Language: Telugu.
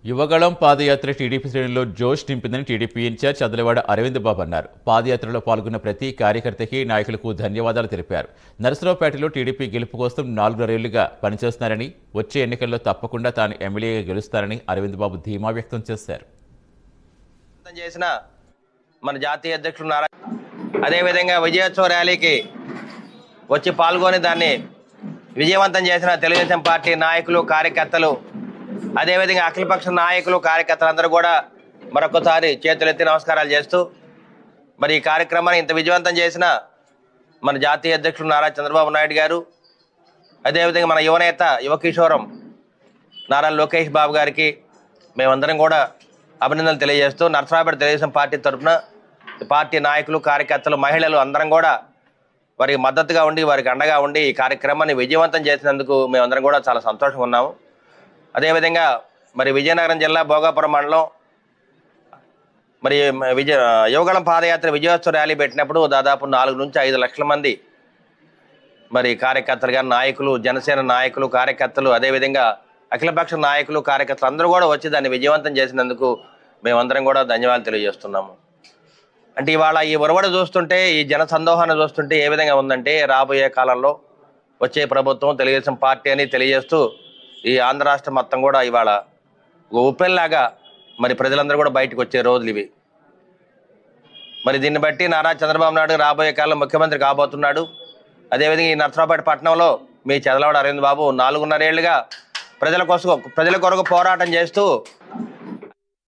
యువగళం పాదయాత్ర టీడీపీ శ్రేణుల్లో జోష్ నింపిందని టీడీపీ ఇన్ఛార్జ్ చదలవాడ అరవింద్ బాబు అన్నారు. పాదయాత్రలో పాల్గొన్న ప్రతి కార్యకర్తకి, నాయకులకు ధన్యవాదాలు తెలిపారు. నరసరావుపేటలో టీడీపీ గెలుపు కోసం 4 ఏళ్లుగా పనిచేస్తున్నారని, వచ్చే ఎన్నికల్లో తప్పకుండా తాను ఎమ్మెల్యేగా గెలుస్తారని అరవింద్ బాబు ధీమా వ్యక్తం చేశారు. మన జాతీయ అధ్యక్షులు అదేవిధంగా విజయోత్సవ ర్యాలీకి వచ్చి పాల్గొని దాన్ని విజయవంతం చేసిన తెలుగుదేశం పార్టీ నాయకులు, కార్యకర్తలు, అదేవిధంగా అఖిలపక్ష నాయకులు, కార్యకర్తలందరూ కూడా మరొకసారి చేతులెత్తి నమస్కారాలు చేస్తూ మరి ఈ కార్యక్రమాన్ని ఇంత విజయవంతం చేసిన మన జాతీయ అధ్యక్షులు నారా చంద్రబాబు నాయుడు గారు, అదేవిధంగా మన యువనేత యువకిషోరం నారా లోకేష్ బాబు గారికి మేమందరం కూడా అభినందనలు తెలియజేస్తూ నరసరావుపేట తెలుగుదేశం పార్టీ తరఫున పార్టీ నాయకులు, కార్యకర్తలు, మహిళలు అందరం కూడా వారికి మద్దతుగా ఉండి, వారికి అండగా ఉండి ఈ కార్యక్రమాన్ని విజయవంతం చేసినందుకు మేమందరం కూడా చాలా సంతోషంగా ఉన్నాము. అదేవిధంగా మరి విజయనగరం జిల్లా భోగాపురం మండలం మరి యువగళం పాదయాత్ర విజయోత్సవ ర్యాలీ పెట్టినప్పుడు దాదాపు 4 నుంచి 5 లక్షల మంది మరి కార్యకర్తలుగా, నాయకులు, జనసేన నాయకులు, కార్యకర్తలు, అదేవిధంగా అఖిలపక్ష నాయకులు, కార్యకర్తలు అందరూ కూడా వచ్చి దాన్ని విజయవంతం చేసినందుకు మేమందరం కూడా ధన్యవాదాలు తెలియజేస్తున్నాము. అంటే ఇవాళ ఈ ఒరవడి చూస్తుంటే, ఈ జన సందోహాన్ని చూస్తుంటే ఏ విధంగా ఉందంటే, రాబోయే కాలంలో వచ్చే ప్రభుత్వం తెలుగుదేశం పార్టీ అని తెలియజేస్తూ ఈ ఆంధ్ర రాష్ట్రం మొత్తం కూడా ఇవాళ ఉప్పెల్లాగా మరి ప్రజలందరూ కూడా బయటకు వచ్చే రోజులు ఇవి. మరి దీన్ని బట్టి నారా చంద్రబాబు నాయుడు రాబోయే కాలంలో ముఖ్యమంత్రి కాబోతున్నాడు. అదేవిధంగా ఈ నరసరావుపేట పట్టణంలో మీ చదలవాడ అరవింద్ బాబు 4.5 ఏళ్లుగా ప్రజల కొరకు పోరాటం చేస్తూ